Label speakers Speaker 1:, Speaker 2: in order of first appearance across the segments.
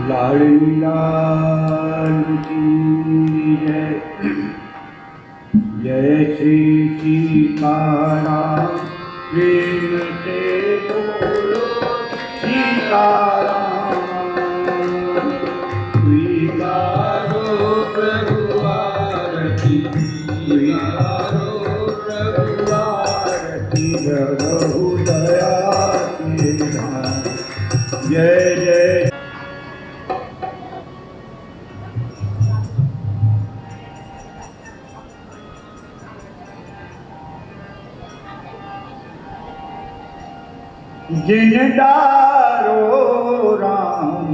Speaker 1: लाड़ी लाल की जय। जय श्री सीताराम, प्रेम से बोलो सीताराम। स्वीकारो प्रभु आरती, स्वीकारो प्रभु आरती, प्रभु दया के धाम। जय जय। जिन डारो राम,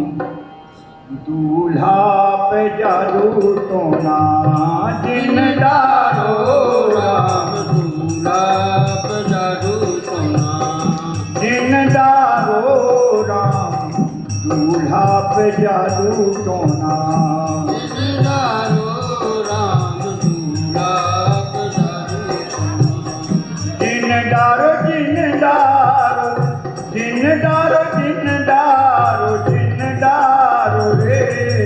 Speaker 1: दूल्हा पे जादू टोना। जिन डारो राम,
Speaker 2: दूल्हा पे जादू टोना।
Speaker 1: जिन डारो राम, दूल्हा पे जादू टोना।
Speaker 2: जिन डारो राम, दूल्हा पे जादू टोना।
Speaker 1: जिन डारो जिन डारो, जिन डारो जिन डारो, जिन डारो रे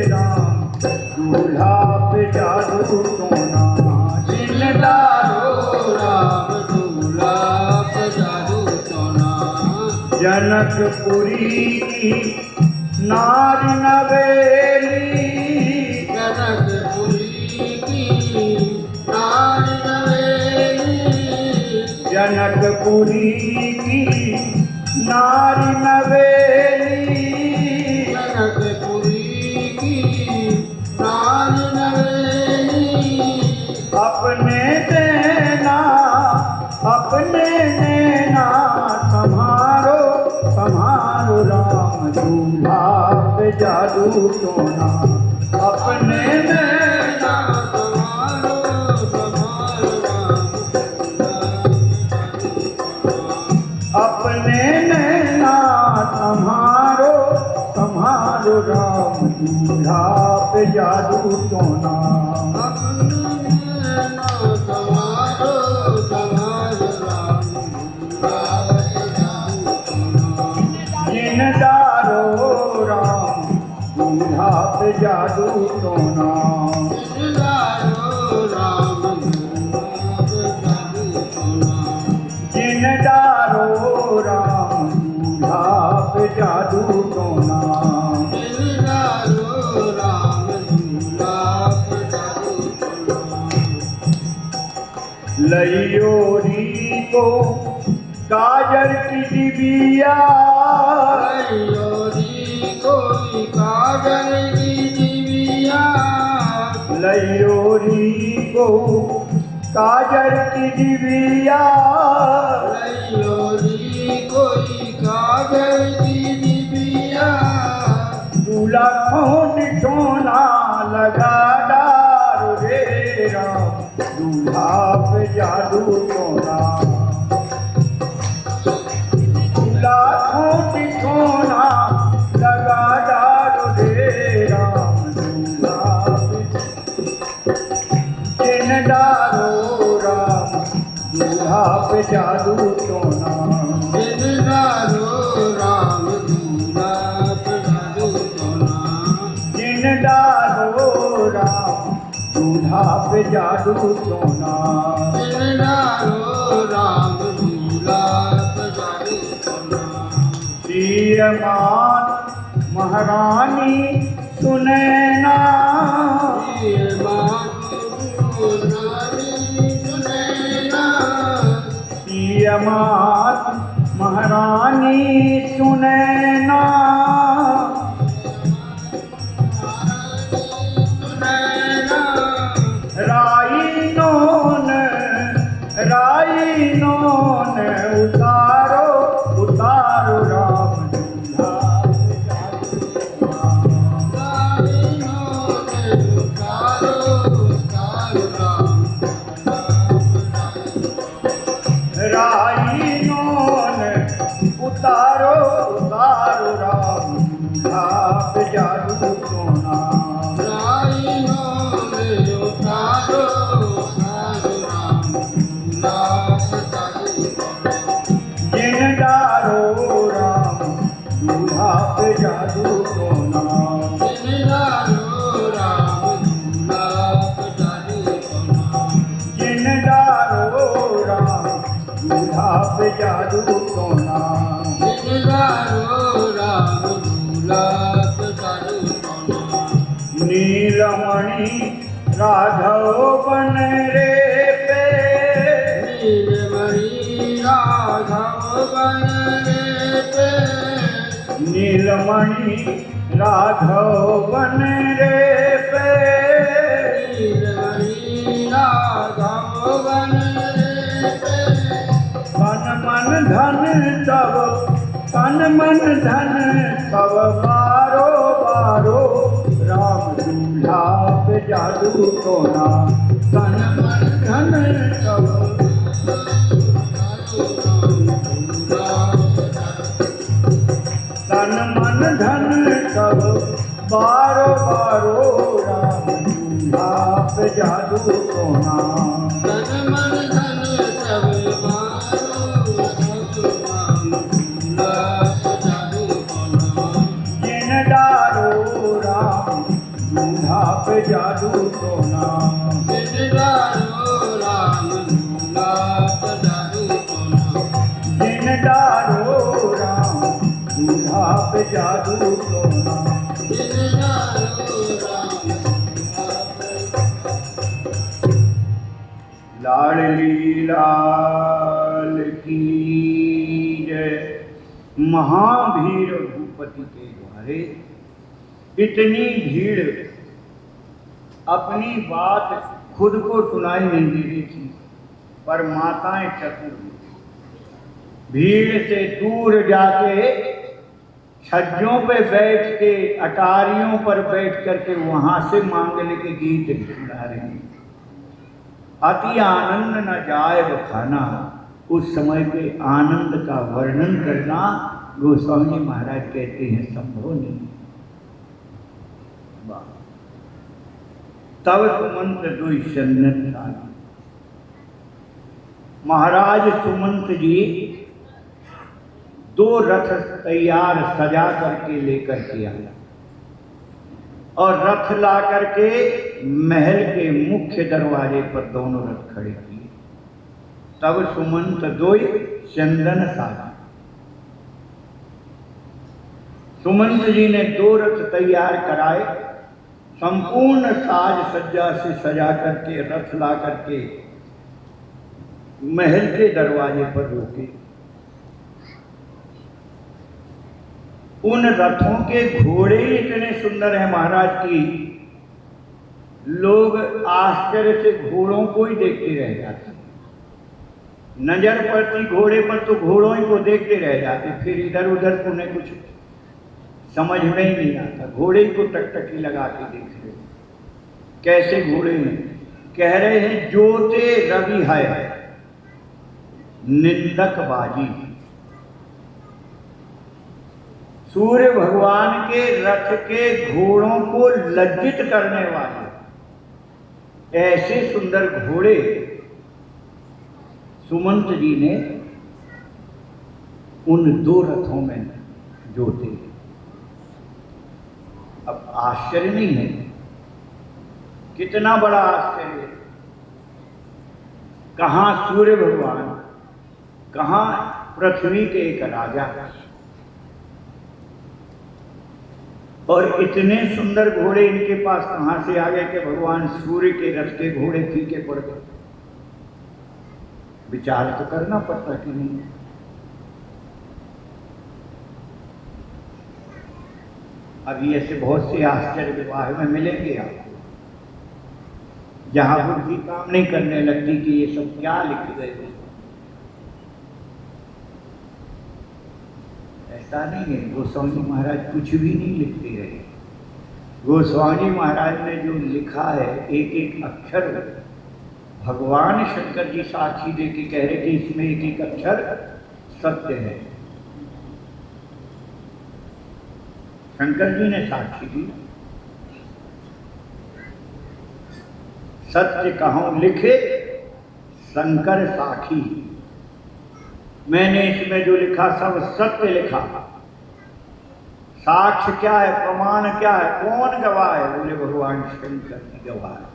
Speaker 1: राम, दूल्हा पे जादू टोना। जिन डारो
Speaker 2: राम, दूल्हा पे जादू टोना।
Speaker 1: जनकपुरी की नारी नवेली,
Speaker 2: जनकपुरी की नारी नवेली।
Speaker 1: जनकपुरी की नारी नवेली,
Speaker 2: जनकपुरी की नारी नवेली।
Speaker 1: अपने देना अपने देना, तुम्हारो तुम्हारो राम, दूल्हा पे जादू टोना। अपने देना
Speaker 2: तुम्हारो तुम्हारो राम,
Speaker 1: अपने नैना तुम्हारो तुम्हारो राम, दूल्हा पे जादू टोना। जिन डारो राम, दूल्हा पे जादू टोना। जिन डारो राम, दूल्हा पे जादू टोना। लइयोरी को काजर की डिबिया,
Speaker 2: कोई काजल की दिविया।
Speaker 1: लइयोरी को काजर की डिबिया।
Speaker 2: कोई काजल की दिविया।
Speaker 1: दूल्हा खोट टोना लगा डारो रे राम, दूल्हा पे जादू टोना। दूल्हा खोट टोना लगा डारो रे राम, दूल्हा पे। जिन डारो राम, दूल्हा पे जादू टोना। जिन डारो राम, दूल्हा पे जादू टोना। प्रियमान महारानी सुनैना, प्रियमान महारानी सुनैना। राई नोन उतारो उतारो राम, दूल्हा पे जादू टोना। राई नोन उतारो उतारो राम, दूल्हा पे जादू टोना। जिन डारो राम, दूल्हा पे जादू टोना। दूल्हा पे जादू टोना।
Speaker 2: जिनदारो राम दूल्हा पे जादू टोना।
Speaker 1: नीलमणि राघव बन रे पे,
Speaker 2: नीलमणि राघव बन रे पे,
Speaker 1: नीलमणि राघव बन रे पे,
Speaker 2: नीलमणि राघव बन रे पे।
Speaker 1: तन मन धन सब, तन मन धन सब बारो बारो, राम दूल्हा पे जादू टोना। तन मन धन सब, तन मन धन सब बारो बारो, राम दूल्हा पे जादू टोना।
Speaker 2: तन मन धन सब बारो, राम दूल्हा पे जादू टोना।
Speaker 1: जिन डारो राम दूल्हा पे जादू टोना।
Speaker 2: जिनदारो राम दूल्हा पे जादू टोना।
Speaker 1: जिन डारो राम दूल्हा पे जादू टोना।
Speaker 2: जिनदारो राम दूल्हा पे।
Speaker 1: लाडली लाल की जय। महाभीड़ भूपति के द्वारे इतनी भीड़ अपनी बात खुद को सुनाई नहीं दे रही थी, पर माताएं चतुर भीड़ से दूर जाके छज्जों पे बैठ के, अटारियों पर बैठ करके वहां से मांगलिक के गीत सुना रही। अति आनंद न जाए बखाना, उस समय के आनंद का वर्णन करना गोस्वामी महाराज कहते हैं संभव नहीं। तब सुमंत दुई चंदन साली। महाराज सुमंत जी दो रथ तैयार सजा करके लेकर के आया और रथ ला करके महल के मुख्य दरवाजे पर दोनों रथ खड़े किए। तब सुमंत दोई चंदन साली। सुमंत जी ने दो रथ तैयार कराए, संपूर्ण साज सज्जा से सजा करके रथ ला करके महल के दरवाजे पर रोके। उन रथों के घोड़े ही इतने सुंदर हैं महाराज की, लोग आश्चर्य से घोड़ों को ही देखते रह जाते। नजर पड़ती घोड़े पर तो घोड़ों ही को देखते रह जाते, फिर इधर उधर को उन्हें कुछ समझ में ही नहीं आता। घोड़े को टकटकी लगा के देख रहे, कैसे घोड़े हैं। कह रहे हैं जोते रवि है निंदक बाजी। सूर्य भगवान के रथ के घोड़ों को लज्जित करने वाले ऐसे सुंदर घोड़े सुमंत जी ने उन दो रथों में जोते। अब आश्चर्य नहीं है, कितना बड़ा आश्चर्य। कहां सूर्य भगवान, कहां पृथ्वी के एक राजा, और इतने सुंदर घोड़े इनके पास कहां से आ गए कि भगवान सूर्य के रथ के घोड़े फीके पड़ गए। विचार तो करना पड़ता कि नहीं। अभी ऐसे बहुत से आश्चर्य विवाह में मिलेंगे आपको, जहां बुद्धि काम नहीं करने लगती कि ये सब क्या लिख गए। ऐसा नहीं है, गोस्वामी महाराज कुछ भी नहीं लिखते रहे। गोस्वामी महाराज ने जो लिखा है एक एक अक्षर भगवान शंकर जी साक्षी दे के कह रहे कि इसमें एक एक अक्षर सत्य है। शंकर जी ने साक्षी दी, सत्य कहूं लिखे शंकर साखी। मैंने इसमें जो लिखा सब सत्य लिखा। साक्ष्य क्या है, प्रमाण क्या है, कौन गवाह है? बोले भगवान शंकर की गवाह है।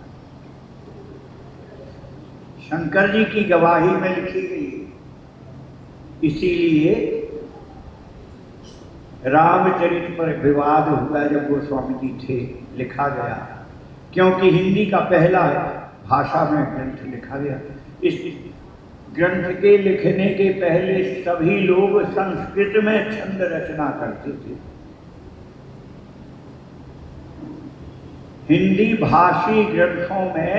Speaker 1: शंकर जी की गवाही में लिखी गई। इसीलिए रामचरित पर विवाद हुआ जब गोस्वामी जी थे, लिखा गया, क्योंकि हिंदी का पहला भाषा में ग्रंथ लिखा गया। इस ग्रंथ के लिखने के पहले सभी लोग संस्कृत में छंद रचना करते थे। हिंदी भाषी ग्रंथों में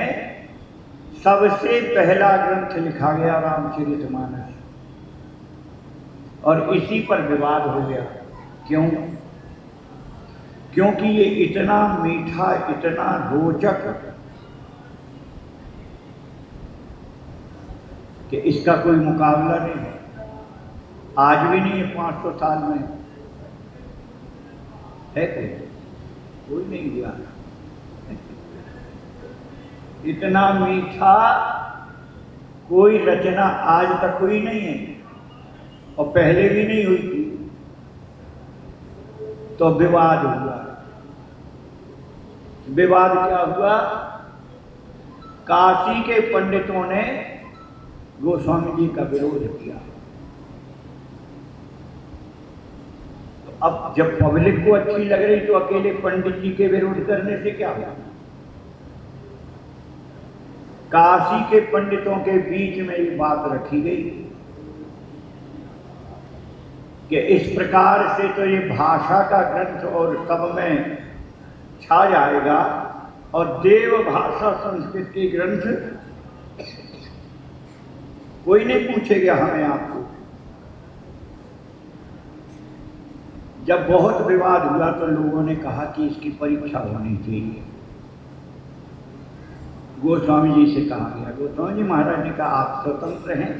Speaker 1: सबसे पहला ग्रंथ लिखा गया रामचरितमानस, और इसी पर विवाद हो गया। क्यों? क्योंकि ये इतना मीठा, इतना रोचक कि इसका कोई मुकाबला नहीं है। आज भी नहीं है, 500 साल में है कोई नहीं दिया। इतना मीठा कोई रचना आज तक हुई नहीं है, और पहले भी नहीं हुई थी। तो विवाद हुआ। विवाद क्या हुआ? काशी के पंडितों ने गोस्वामी जी का विरोध किया। तो अब जब पब्लिक को अच्छी लग रही तो अकेले पंडित जी के विरोध करने से क्या हुआ? काशी के पंडितों के बीच में ये बात रखी गई कि इस प्रकार से तो ये भाषा का ग्रंथ और सब में छा जाएगा, और देव भाषा संस्कृत के ग्रंथ कोई नहीं पूछेगा हमें आपको। जब बहुत विवाद हुआ तो लोगों ने कहा कि इसकी परीक्षा होनी चाहिए। गोस्वामी जी से कहा गया। गोस्वामी जी महाराज ने कहा आप स्वतंत्र हैं,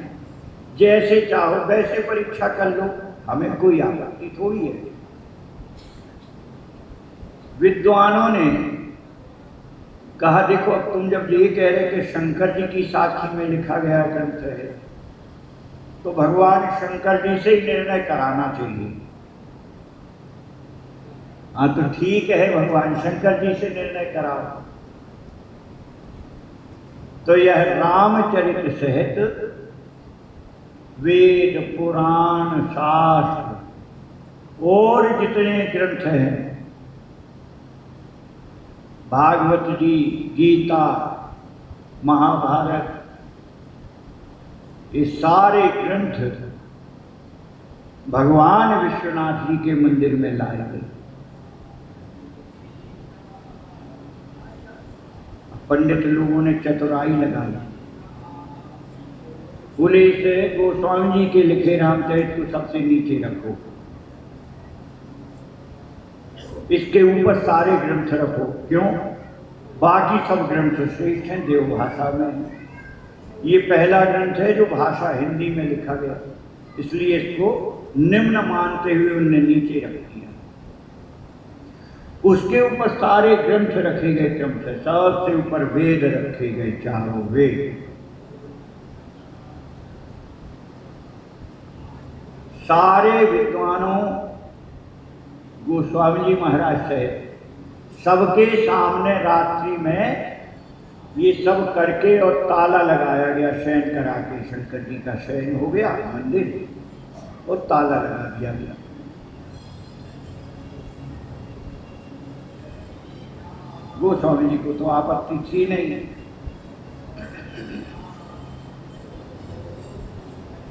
Speaker 1: जैसे चाहो वैसे परीक्षा कर लो, हमें कोई आपत्ति थोड़ी है। विद्वानों ने कहा देखो, अब तुम जब ये कह रहे कि शंकर जी की साक्षी में लिखा गया ग्रंथ है, तो भगवान शंकर जी से ही निर्णय कराना चाहिए। हाँ तो ठीक है, भगवान शंकर जी से निर्णय कराओ। तो यह रामचरित सहित वेद, पुराण, शास्त्र और जितने ग्रंथ हैं, भागवत जी, गीता, महाभारत, ये सारे ग्रंथ भगवान विश्वनाथ जी के मंदिर में लाए गए। पंडित लोगों ने चतुराई लगाई, बोले से गोस्वामी जी के लिखे रामचरित को सबसे नीचे रखो, इसके ऊपर सारे ग्रंथ रखो। क्यों? बाकी सब ग्रंथ श्रेष्ठ हैं देवभाषा में, ये पहला ग्रंथ है जो भाषा हिंदी में लिखा गया, इसलिए इसको निम्न मानते हुए उनने नीचे रख दिया। उसके ऊपर सारे ग्रंथ रखे गए क्रम से, सबसे ऊपर वेद रखे गए, चारों वेद। सारे विद्वानों गोस्वामी जी महाराज से सबके सामने रात्रि में ये सब करके और ताला लगाया गया, शयन करा के। शंकर जी का शयन हो गया मंदिर और ताला लगा दिया गया। गोस्वामी जी को तो आपत्ति थी नहीं।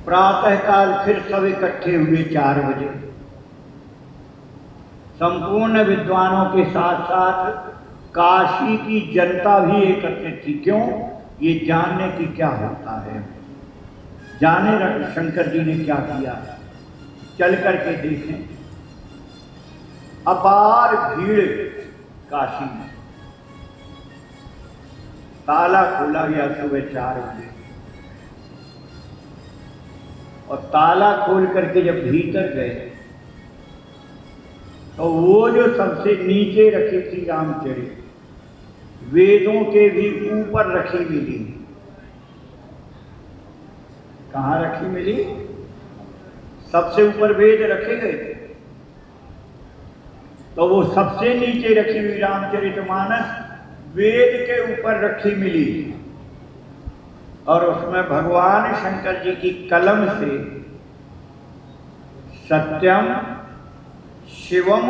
Speaker 1: प्रातःकाल फिर सब इकट्ठे हुए 4 बजे, संपूर्ण विद्वानों के साथ साथ काशी की जनता भी एकत्रित थी। क्यों? ये जानने की क्या होता है, जाने शंकर जी ने क्या किया, चल करके देखें। अपार भीड़ काशी में। ताला खोला गया सुबह 4 बजे, और ताला खोल करके जब भीतर गए तो वो जो सबसे नीचे रखी थी रामचरित, वेदों के भी ऊपर रखी मिली। कहाँ रखी मिली? सबसे ऊपर वेद रखे गए थे, तो वो सबसे नीचे रखी हुई रामचरितमानस वेद के ऊपर रखी मिली, और उसमें भगवान शंकर जी की कलम से सत्यम शिवम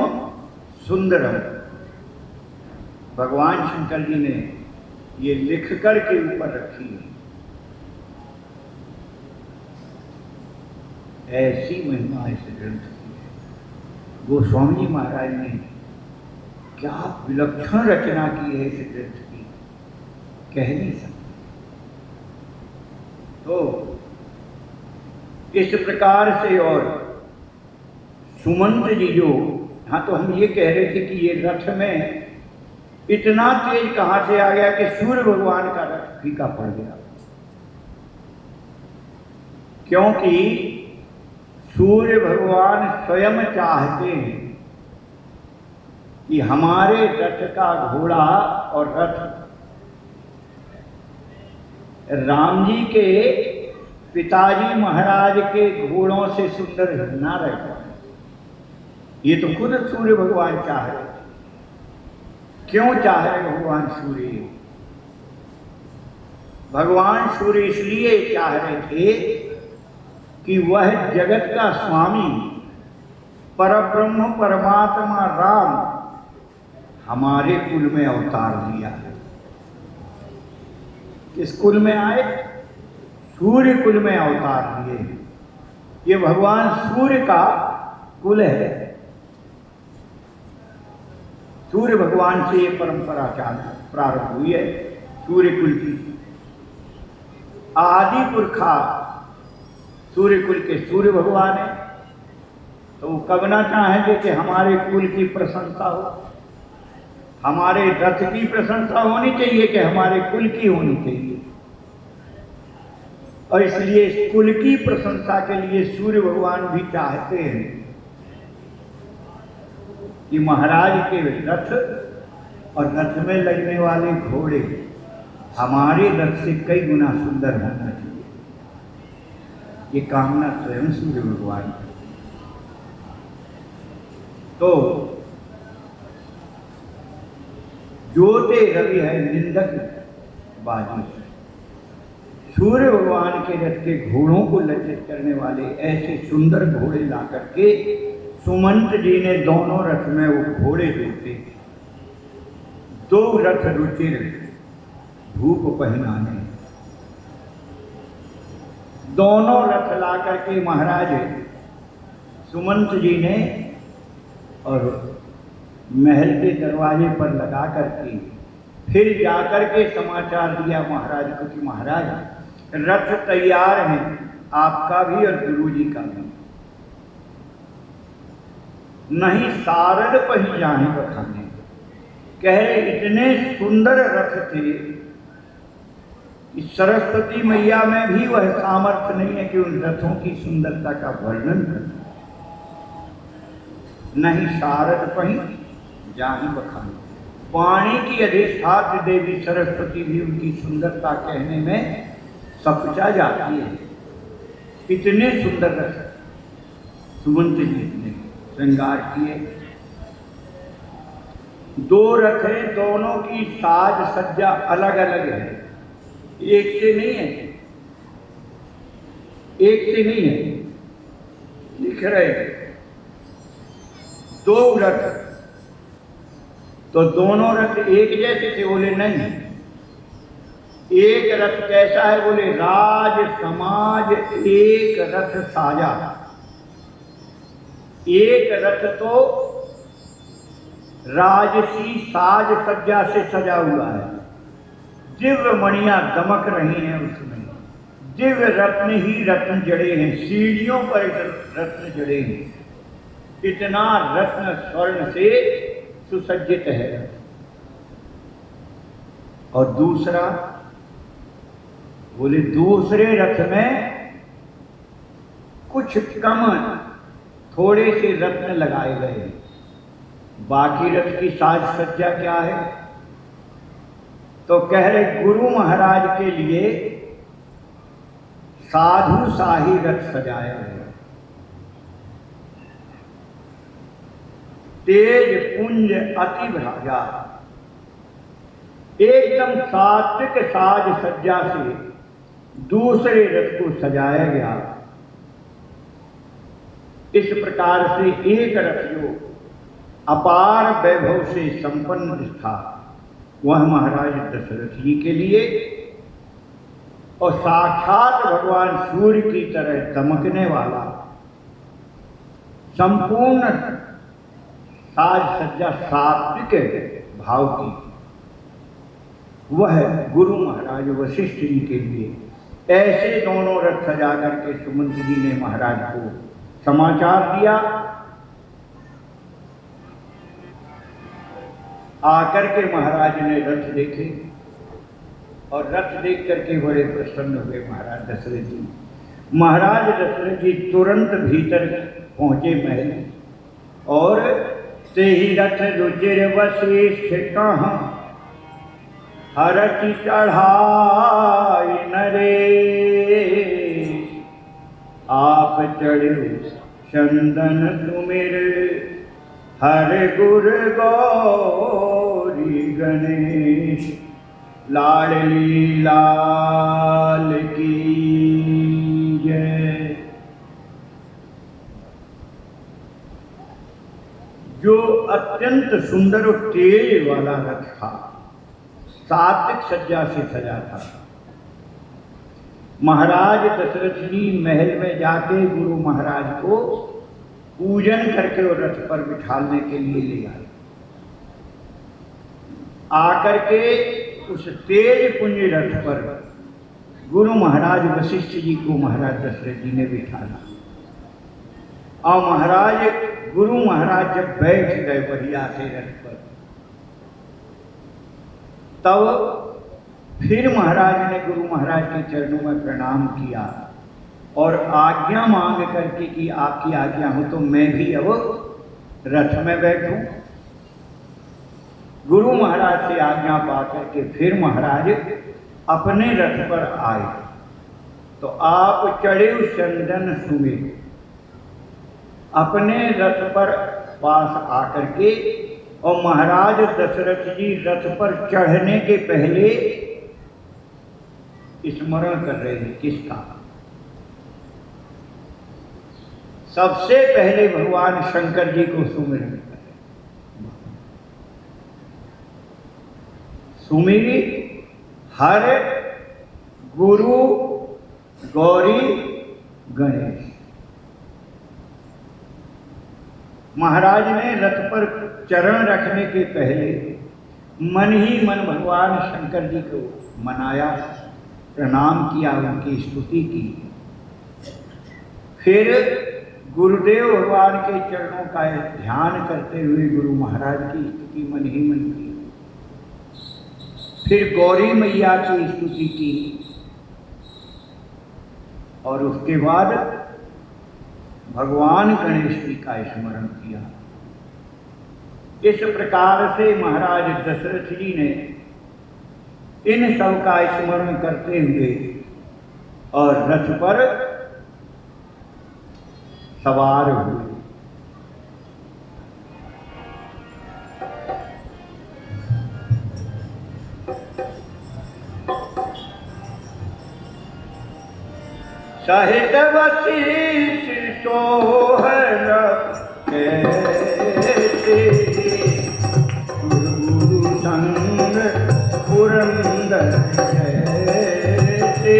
Speaker 1: सुंदरम। भगवान शंकर जी ने ये लिख कर के ऊपर रखी है। ऐसी महिमा इस ग्रंथ की है। गोस्वामी जी महाराज ने क्या विलक्षण रचना की है इस ग्रंथ की, कह नहीं सकते। तो इस प्रकार से, और सुमंत जी जो, हाँ तो हम ये कह रहे थे कि ये रथ में इतना तेज कहां से आ गया कि सूर्य भगवान का रथ फीका पड़ गया। क्योंकि सूर्य भगवान स्वयं चाहते हैं कि हमारे रथ का घोड़ा और रथ राम जी के पिताजी महाराज के घोड़ों से सुंदर ना रह पाए। ये तो खुद सूर्य भगवान चाह रहे। क्यों चाह रहे भगवान सूर्य? भगवान सूर्य इसलिए चाह रहे थे कि वह जगत का स्वामी परब्रह्म परमात्मा राम हमारे कुल में अवतार लिया है। किस कुल में आए? सूर्य कुल में अवतार लिए। ये भगवान सूर्य का कुल है। सूर्य भगवान से ये परंपरा प्रारंभ हुई है, सूर्य कुल की। आदि पुरखा सूर्य कुल के सूर्य भगवान है। तो वो कब ना चाहेंगे कि हमारे कुल की प्रशंसा हो, हमारे रथ की प्रशंसा होनी चाहिए कि हमारे कुल की होनी चाहिए। और इसलिए इस कुल की प्रशंसा के लिए सूर्य भगवान भी चाहते हैं कि महाराज के रथ और रथ में लगने वाले घोड़े हमारे रथ से कई गुना सुंदर होना चाहिए। ये कामना स्वयं सूर्य भगवान की। तो ज्योते रवि है निंदक बाजी। सूर्य भगवान के रथ के घोड़ों को लज्जित करने वाले ऐसे सुंदर घोड़े ला करके सुमंत जी ने दोनों रथ में वो घोड़े जोते। दो रथ रुचिर धूप पहनाने। दोनों रथ ला करके महाराज सुमंत जी ने और महल के दरवाजे पर लगा करके फिर जाकर के समाचार दिया महाराज को कि महाराज रथ तैयार हैं, आपका भी और गुरु जी का भी। नहीं सारद पही जाने बखाने। कहे इतने सुंदर रथ थे कि सरस्वती मैया में भी वह सामर्थ्य नहीं है कि उन रथों की सुंदरता का वर्णन कर। नहीं सारद पही जाने बखाने। वाणी की अधिष्ठात्र देवी सरस्वती भी उनकी सुंदरता कहने में सकुचा जाती है। इतने सुंदर रथ सुमंत जी ने श्रृंगार किए। दो रथ हैं, दोनों की साज सज्जा अलग अलग है, एक से नहीं है, एक से नहीं है। लिख रहे दो रथ, तो दोनों रथ एक जैसे थे? बोले नहीं। एक रथ कैसा है? बोले राज समाज एक रथ साजा। एक रथ तो राजसी साज सज्जा से सजा हुआ है, दिव्य मणियां दमक रही हैं उसमें, दिव्य रत्न ही रत्न जड़े हैं, सीढ़ियों पर रत्न जड़े हैं। इतना रत्न स्वर्ण से सुसज्जित है। और दूसरा, बोले दूसरे रथ में कुछ कम थोड़े से रत्न लगाए गए। बाकी रथ की साज सज्जा क्या है? तो कह रहे गुरु महाराज के लिए साधु शाही रथ सजाया गया। तेज पुंज अति भ्राजा, एकदम सात्विक साज सज्जा से दूसरे रथ को सजाया गया। इस प्रकार से एक रथ जो अपार वैभव से संपन्न था वह महाराज दशरथ जी के लिए, और साक्षात भगवान सूर्य की तरह दमकने वाला संपूर्ण साज सज्जा सात्विक भाव की, वह गुरु महाराज वशिष्ठ जी के लिए ऐसे दोनों रथ सजा करके सुमंत जी ने महाराज को समाचार दिया। आकर के महाराज ने रथ देखे और रथ देख करके बड़े प्रसन्न हुए महाराज दशरथ जी। महाराज दशरथ जी तुरंत भीतर पहुंचे महल, और ते ही रथ रुचिर वशिष्ठ कहाँ हरचि चढ़ाई नरे, आप चढ़े चंदन सुमिर हर गुर गौरी गणेश, लाडली लाल की जय। जो अत्यंत सुंदर और तेज वाला रथ था, सात्विक सज्जा से सजा था। महाराज दशरथ जी महल में जाके गुरु महाराज को पूजन करके और रथ पर बिठाने के लिए ले आए। आकर के उस तेज पुंज रथ पर गुरु महाराज वशिष्ठ जी को महाराज दशरथ जी ने बिठाना, और महाराज गुरु महाराज जब बैठ गए बढ़िया से रथ पर, तब फिर महाराज ने गुरु महाराज के चरणों में प्रणाम किया और आज्ञा मांग करके कि आपकी आज्ञा हो तो मैं भी अब रथ में बैठूं। गुरु महाराज से आज्ञा पा करके फिर महाराज अपने रथ पर आए, तो आप चढ़े चंदन सुमिर, अपने रथ पर पास आकर के, और महाराज दशरथ जी रथ पर चढ़ने के पहले स्मरण कर रहे हैं। किसका? सबसे पहले भगवान शंकर जी को सुमिरन कर रहे। सुमिरी हर गुरु गौरी गणेश। महाराज ने रथ पर चरण रखने के पहले मन ही मन भगवान शंकर जी को मनाया, प्रणाम किया, उनकी स्तुति की। फिर गुरुदेव भगवान के चरणों का ध्यान करते हुए गुरु महाराज की स्तुति मन ही मन की। फिर गौरी मैया की स्तुति की, और उसके बाद भगवान गणेश जी का स्मरण किया। इस प्रकार से महाराज दशरथ जी ने इन सब का स्मरण करते हुए और रथ पर सवार हुए। सहित वशिष्ठ सोहर कैसे, गुरु संग पुरंदर जैसे।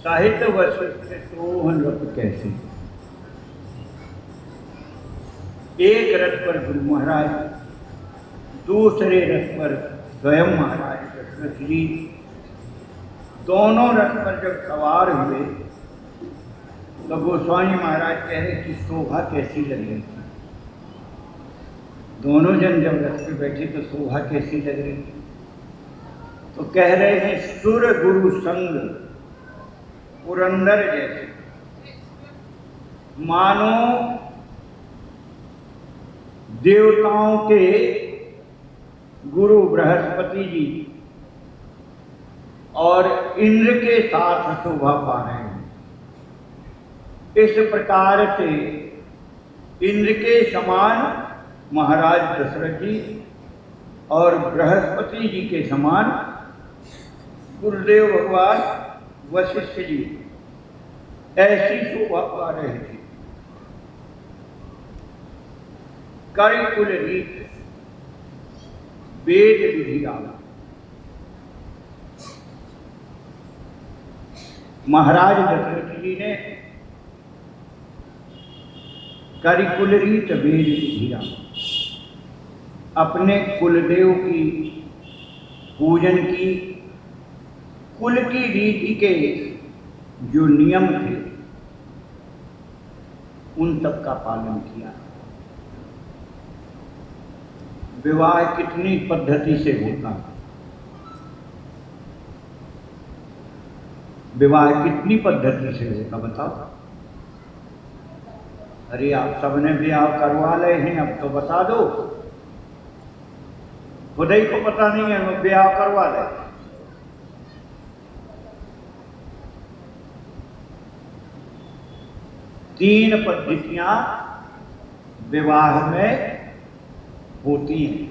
Speaker 1: साहित्य वशिष्ठ सोहन रथ कैसे। एक रथ पर गुरु महाराज, दूसरे रथ पर स्वयं महाराज दशरथ जी। दोनों रथ पर जब सवार हुए तो गोस्वामी महाराज कह रहे कि शोभा कैसी लग रही थी। दोनों जन जब रथ पे बैठे तो शोभा कैसी लग रही थी। तो कह रहे हैं सुर गुरु संग पुरंदर जैसे, मानो देवताओं के गुरु बृहस्पति जी और इंद्र के साथ शोभा पा रहे हैं। इस प्रकार से इंद्र के समान महाराज दशरथ जी और बृहस्पति जी के समान गुरुदेव भगवान वशिष्ठ जी ऐसी शोभा पा रहे थे। करिकुल रीत वेद विधिराम, महाराज दशरथ जी ने करिकुल रीत वेद विधिराम अपने कुलदेव की पूजन की, कुल की रीति के जो नियम थे उन सब का पालन किया। विवाह कितनी पद्धति से होता, विवाह कितनी पद्धति से होता बताओ। अरे आप सबने ब्याह करवा ले हैं, अब तो बता दो। खुद ही को पता नहीं है, वो ब्याह करवा ले। तीन पद्धतियां विवाह में होती हैं।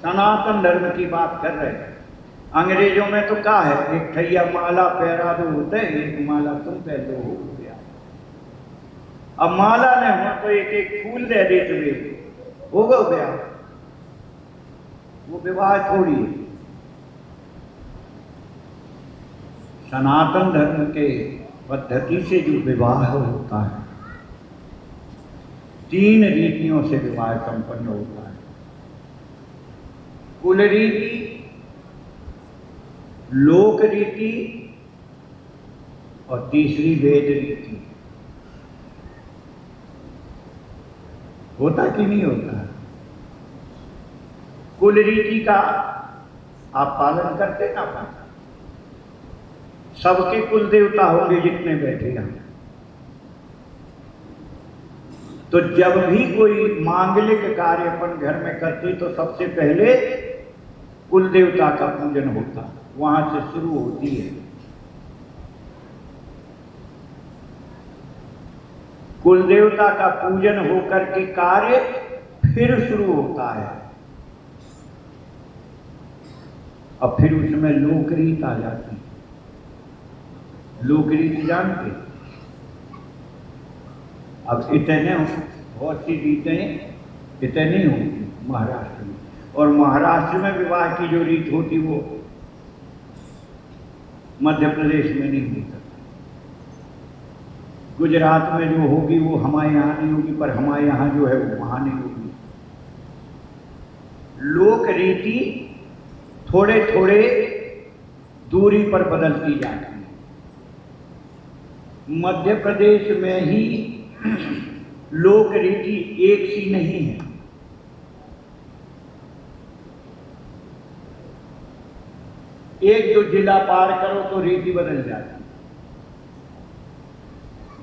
Speaker 1: सनातन धर्म की बात कर रहे हैं। अंग्रेजों में तो क्या है, एक ठैया माला पहरा दो होते, एक माला तुम पहन दो हो गया। अब माला ने हो तो एक एक फूल दे दे तुम्हें, हो गया। वो विवाह थोड़ी है। सनातन धर्म के पद्धति से जो विवाह होता है, तीन रीतियों से विवाह संपन्न होता है। कुल रीति, लोक रीति और तीसरी वेद रीति। होता कि नहीं होता? कुल रीति का आप पालन करते ना पाते? सबके कुल देवता होंगे जितने बैठे हैं। तो जब भी कोई मांगलिक कार्य अपन घर में करते तो सबसे पहले कुल देवता का पूजन होता, वहां से शुरू होती है। कुल देवता का पूजन होकर के कार्य फिर शुरू होता है और फिर उसमें लोकरीत आ जाती है। लोकरीत जानते? अब इतने बहुत सी रीतें इतनी होती महाराष्ट्र में, और महाराष्ट्र में विवाह की जो रीत होती वो मध्य प्रदेश में नहीं होती। गुजरात में जो होगी वो हमारे यहाँ नहीं होगी, पर हमारे यहाँ जो है वो वहाँ नहीं होगी। लोक रीति थोड़े थोड़े दूरी पर बदलती जाती है। मध्य प्रदेश में ही लोक रीति एक सी नहीं है। एक दो जिला पार करो तो रीति बदल जाती है।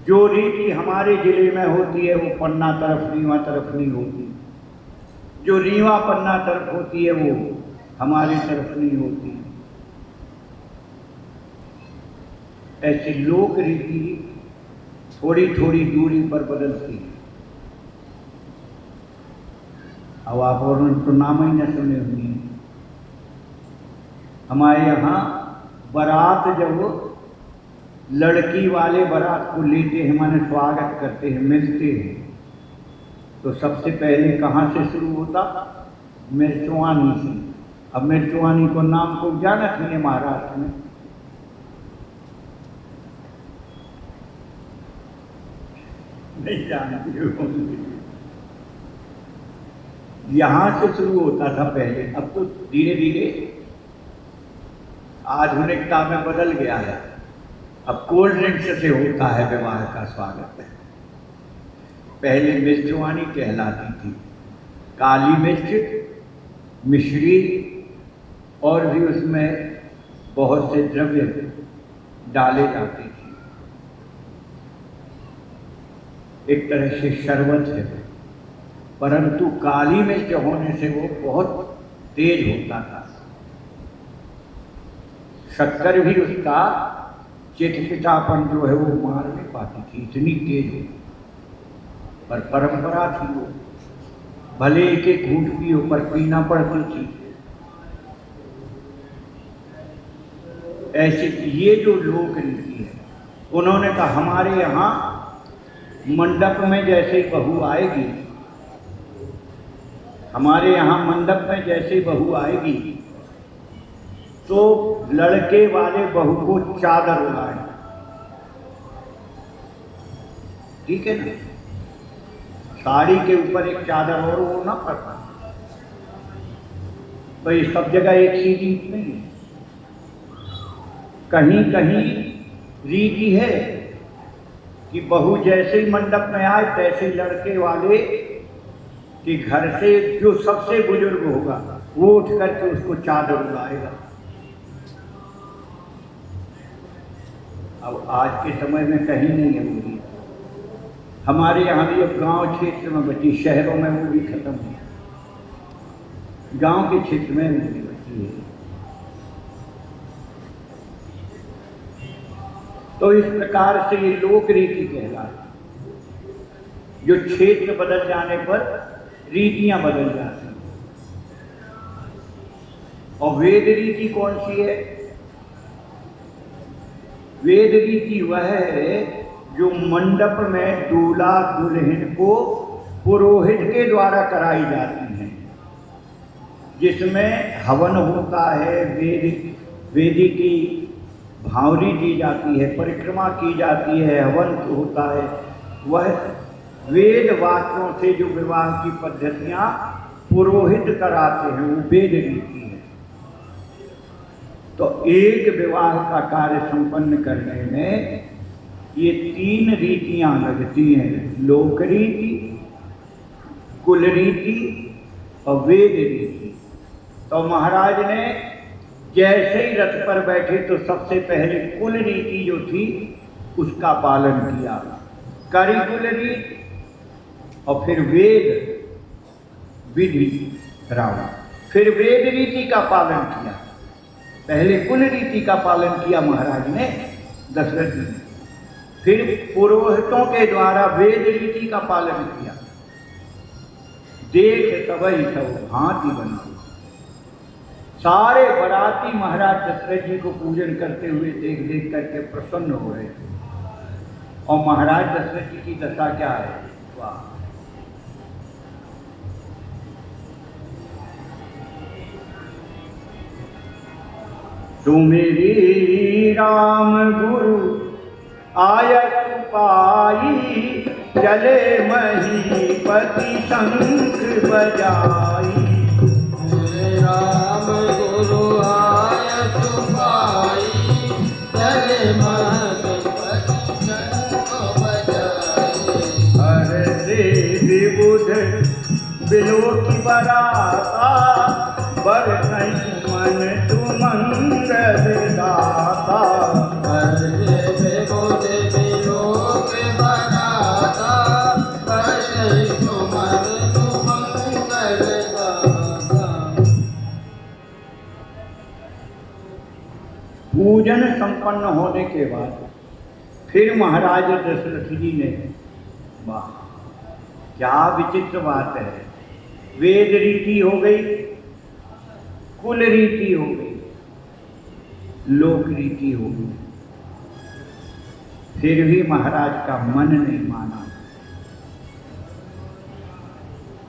Speaker 1: जो रीति हमारे जिले में होती है वो पन्ना तरफ रीवा तरफ नहीं होती, जो रीवा पन्ना तरफ होती है वो हमारी तरफ नहीं होती। ऐसी लोक रीति थोड़ी थोड़ी दूरी पर बदलती है। अब आप और तो नाम ही न सुने होंगे। हमारे यहाँ बारात जब लड़की वाले बारात को लेते हैं, माने स्वागत करते हैं, मिलते हैं, तो सबसे पहले कहाँ से शुरू होता? मिर्चवानी से। अब मिर्चवानी को नाम को जानत है महाराष्ट्र में? नहीं जानती हो। यहां से शुरू होता था पहले, अब तो धीरे धीरे आधुनिकता में बदल गया है। अब कोल्ड ड्रिंक्स से होता है विवाह का स्वागत है। पहले मिर्चवानी कहलाती थी, काली मिर्च, मिश्री और भी उसमें बहुत से द्रव्य डाले जाते थे। एक तरह से शरबत है, परंतु काली मिर्च होने से वो बहुत तेज होता था। शक्कर भी उसका चिटचिटापन जो है वो मार नहीं पाती थी, इतनी तेज होती। पर परंपरा थी वो, भले एक एक घूंट पियो पर पीना पड़ती थी। ऐसे ये जो लोक रीति है, उन्होंने कहा हमारे यहाँ मंडप में जैसे बहू आएगी, हमारे यहाँ मंडप में जैसे बहू आएगी तो लड़के वाले बहू को चादर उड़ाए, ठीक है ना। साड़ी के ऊपर एक चादर और ओढ़ना पड़ता। तो ये सब जगह एक सी रीत नहीं है, कहीं कहीं रीति है कि बहू जैसे ही मंडप में आए तैसे लड़के वाले कि घर से जो सबसे बुजुर्ग होगा वो उठ करके उसको चादर उड़ाएगा। अब आज के समय में कहीं नहीं है वो रीति। हमारे यहाँ भी अब गांव क्षेत्र में बची, शहरों में वो भी खत्म है, गांव के क्षेत्र में नहीं बची है। तो इस प्रकार से ये लोक रीति कहलाती, जो क्षेत्र बदल जाने पर रीतियां बदल जाती हैं। और वेद रीति कौन सी है? वेद रीति वह है जो मंडप में दूल्हा दुल्हन को पुरोहित के द्वारा कराई जाती हैं, जिसमें हवन होता है, वेदी की भावरी दी जाती है, परिक्रमा की जाती है, हवन होता है। वह वेद वाक्यों से जो विवाह की पद्धतियां पुरोहित कराते हैं वो वेद रीति है। तो एक विवाह का कार्य संपन्न करने में ये तीन रीतियां लगती हैं, लोक रीति, कुल रीति और वेद रीति। तो महाराज ने जैसे ही रथ पर बैठे तो सबसे पहले कुल रीति जो थी उसका पालन किया, करी कुल रीति, और फिर वेद विधि राम, फिर वेद रीति का पालन किया। पहले कुल रीति का पालन किया महाराज ने दशरथ जी ने, फिर पुरोहितों के द्वारा वेद रीति का पालन किया। देख सबई सब भांति बनाओ। सारे बराती महाराज दशरथ जी को पूजन करते हुए देख देख करके प्रसन्न हो रहे थे। और महाराज दशरथ जी की दशा क्या है? वाह! तुमेरी राम गुरु आयत पाई, चले महीपति शंख बजाई।
Speaker 2: राम गुरु आयत पाई, चले महीपति शंख बजाई।
Speaker 1: हर देवी बुध बिलोकी बराता, बर नहीं मन तुमंगल दाता।
Speaker 2: हर देवी बुध बिलोकी बराता, बर नहीं मन तुमंगल दाता।
Speaker 1: पूजन संपन्न होने के बाद फिर महाराज दशरथ जी ने, वाह क्या विचित्र बात है, वेद रीति हो गई, कुल रीति हो गई, लोक रीति हो गई, फिर भी महाराज का मन नहीं माना।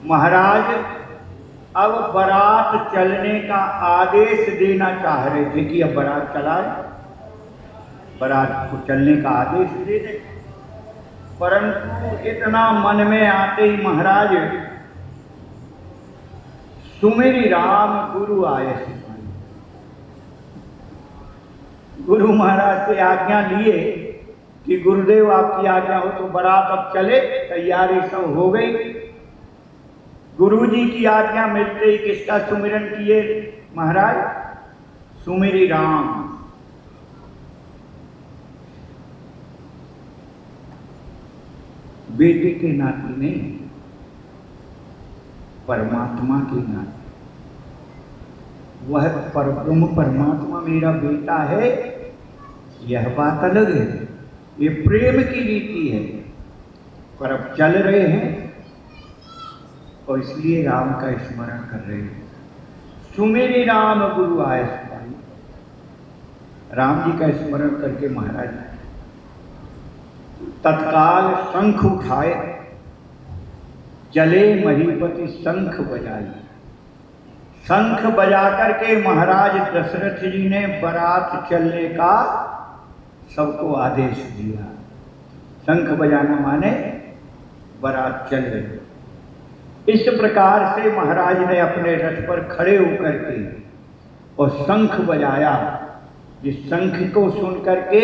Speaker 1: महाराज अब बारात चलने का आदेश देना चाह रहे थे कि अब बारात चलाए, बारात को चलने का आदेश दे दे। परंतु इतना मन में आते ही महाराज सुमेरी राम गुरु आए। गुरु महाराज से आज्ञा लिए कि गुरुदेव आपकी आज्ञा हो तो बारात अब चले, तैयारी सब हो गई। गुरु जी की आज्ञा मिलते ही किसका सुमिरन किए महाराज? सुमिरी राम। बेटे के नाते नहीं, परमात्मा के नाते। वह परब्रह्म परमात्मा मेरा बेटा है, यह बात अलग है, ये प्रेम की रीति है। पर अब चल रहे हैं और इसलिए राम का स्मरण कर रहे हैं। सुमेरी राम गुरु आए सिपाही। राम जी का स्मरण करके महाराज तत्काल शंख उठाए, चले महीपति शंख बजाई। शंख बजा करके महाराज दशरथ जी ने बारात चलने का सबको आदेश दिया। शंख बजाना माने बारात चल गई। इस प्रकार से महाराज ने अपने रथ पर खड़े होकर के और शंख बजाया। जिस शंख को सुन करके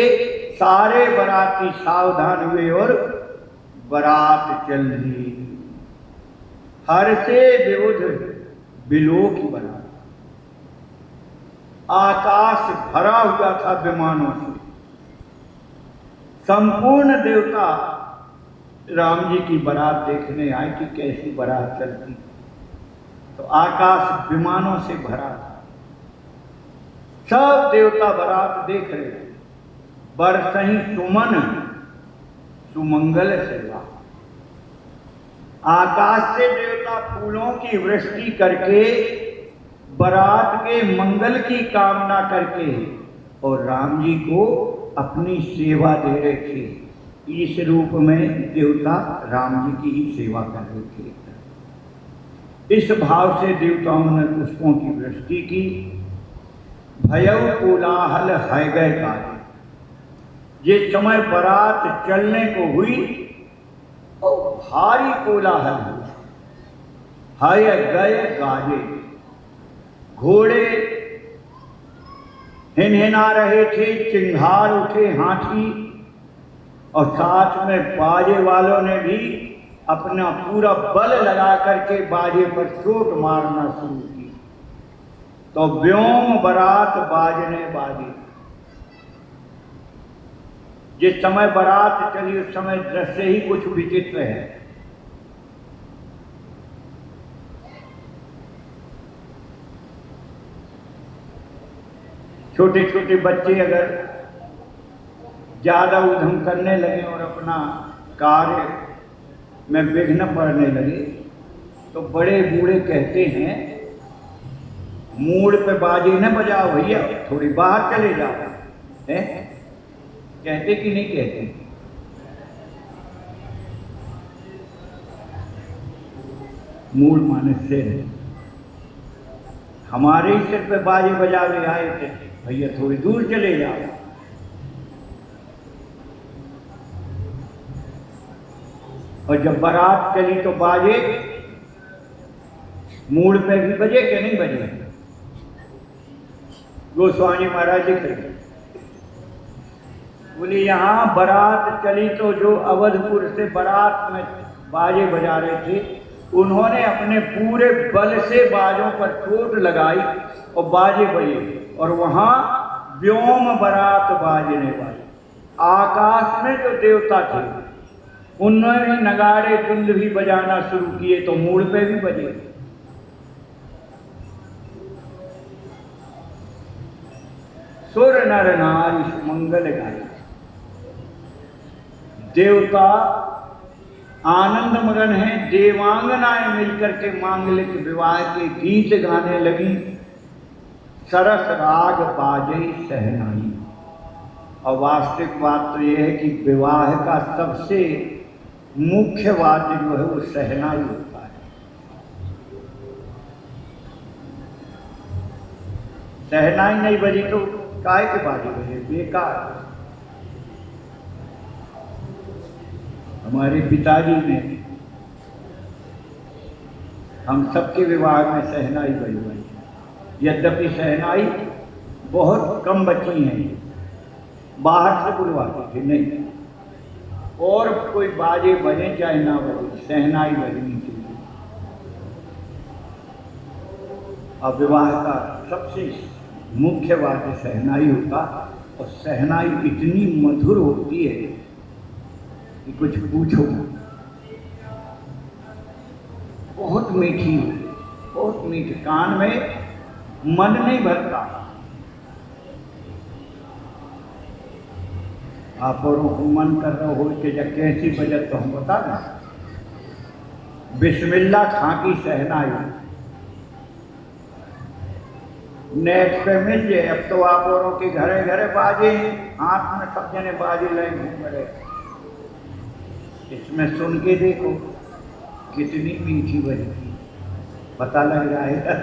Speaker 1: सारे बाराती सावधान हुए और बारात चल दी। हर से विरुद्ध बिलो की बारात। आकाश भरा हुआ था विमानों से। संपूर्ण देवता राम जी की बारात देखने आए कि कैसी बारात चलती। तो आकाश विमानों से भरा था। सब देवता बारात देख रहे थे। बरसहीं सुमन सुमंगल सेवा। आकाश से देवता फूलों की वृष्टि करके बारात के मंगल की कामना करके और राम जी को अपनी सेवा दे रहे थे। इस रूप में देवता राम जी की ही सेवा कर रहे थे। इस भाव से देवताओं ने पुष्पों की वृष्टि की। भयउ कोलाहल है गए काज। जिस समय बारात चलने को हुई और भारी कोलाहल हुआ। हाय गए गाजे। घोड़े हिनहिना रहे थे, चिंगार उठे हाथी और साथ में बाजे वालों ने भी अपना पूरा बल लगा करके बाजे पर चोट मारना शुरू की। तो व्योम बारात बाजने बाजी। जिस समय बारात चली उस समय दृश्य ही कुछ विचित्र है। छोटे छोटे बच्चे अगर ज्यादा उधम करने लगे और अपना कार्य में विघ्न पड़ने लगे तो बड़े बूढ़े कहते हैं मूड पे बाजे न बजाओ भैया, थोड़ी बाहर चले जाओ। हैं? कहते कि नहीं कहते? मूड माने सिर। हमारे ही सिर पे बाजे बजावे आए थे, भैया थोड़ी दूर चले जाओ। और जब बारात चली तो बाजे मूड पे भी बजे कि नहीं बजे? गोस्वामी महाराज जी कहे बोले यहाँ बारात चली तो जो अवधपुर से बारात में बाजे बजा रहे थे उन्होंने अपने पूरे बल से बाजों पर चोट लगाई और बाजे बजे और वहां व्योम बारात बाजने वाले। आकाश में जो देवता थे उन्होंने भी नगाड़े तुंद भी बजाना शुरू किए तो मूड पे भी बजे। सुर नर नारी मंगल गाए। देवता आनंद मगन है। देवांगनाएं मिलकर के मांगलिक विवाह के गीत गाने लगी। सरस राग बाजई सहनाई। और वास्तविक बात तो यह है कि विवाह का सबसे मुख्य वाद्य जो है वो सहनाई होता है। सहनाई नहीं बजी तो काय के बाजे बजे? बेकार। हमारे पिताजी ने हम सबके विवाह में सहनाई बजवाई। यद्यपि सहनाई बहुत कम बची हैं बाहर से बुलवाते थे, नहीं और कोई बाजे बजे चाहे ना बजे, शहनाई बजनी चाहिए। और विवाह का सबसे मुख्य बात शहनाई होता, और शहनाई इतनी मधुर होती है कि कुछ पूछो, बहुत मीठी, बहुत मीठी, कान में मन नहीं भरता। आप औरों को मन कर रहा हो कि जब कैसी बजट तो हम बता दें। बिस्मिल्लाह खां की शहनाई नेट पे मिल जाए। अब तो आप औरों के घरे घरे बाजे हैं, हाथ में सब जने बाजे लगे घूम रहे। इसमें सुन के देखो कितनी मीठी बजती, पता लग जाएगा।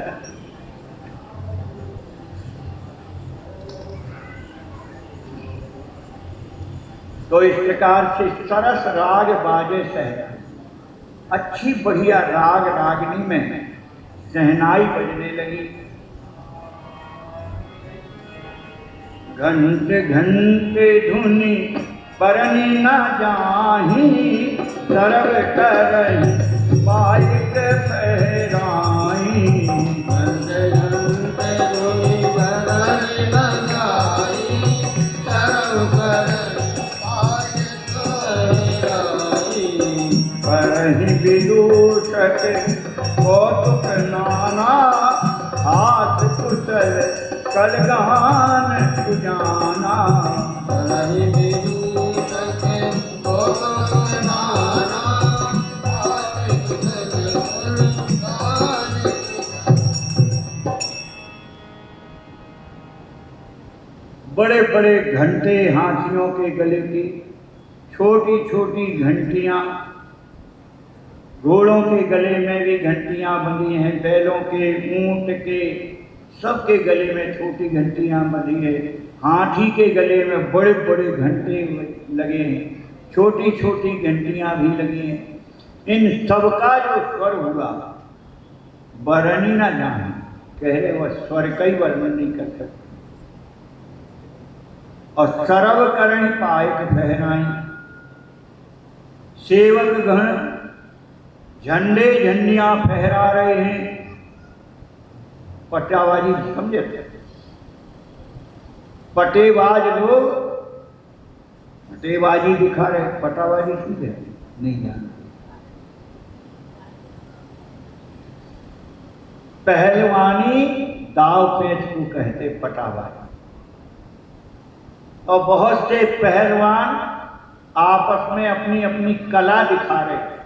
Speaker 1: तो इस प्रकार से सरस राग बाजे शहनाई, अच्छी बढ़िया राग रागनी में शहनाई बजने लगी। घंटे घंटे धुनी परनी न जाही, सरव करही पायक पहराई।
Speaker 2: घंटे घंटे धुनी परनी न जाही, सरव करही पायक पहराई।
Speaker 1: परहि विदूषक कौतुक नाना, हाथ कुशल कलगान सुजाना।
Speaker 2: परहि विदूषक कौतुक नाना, हाथ कुशल कलगान।
Speaker 1: बड़े बड़े घंटे हाथियों के गले की, छोटी छोटी घंटियां, घोड़ों के गले में भी घंटियां बंधी हैं, बैलों के, ऊंट के, सबके गले में छोटी घंटियां बंधी है। हाथी के गले में बड़े बड़े घंटे लगे हैं, छोटी छोटी घंटियां भी लगी हैं। इन सबका जो स्वर हुआ वर्णन न जाने, कह रहे वह स्वर का ही वर्णन नहीं कर सकते। और सरव करण पायक पहनाई, सेवक गण झंडे झंडियां फहरा रहे हैं। पटाबाजी समझे, पटेबाज लोग पटेबाजी दिखा रहे, पटाबाजी समझे नहीं जानते। पहलवानी दाव पेच को कहते पटाबाजी। और बहुत से पहलवान आपस में अपनी अपनी कला दिखा रहे,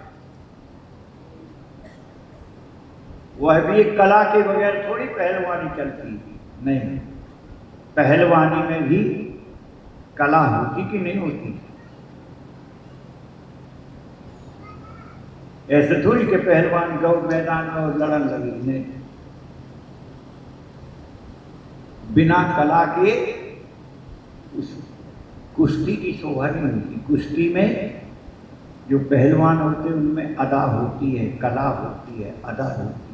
Speaker 1: वह भी एक कला के बगैर थोड़ी पहलवानी चलती, नहीं, पहलवानी में भी कला होती कि नहीं होती। ऐसे थोड़ी के पहलवान गौ मैदान में और लड़न लगी, नहीं, बिना कला के उस कुश्ती की शोभा नहीं होती। कुश्ती में जो पहलवान होते हैं उनमें अदा होती है, कला होती है, अदा होती है।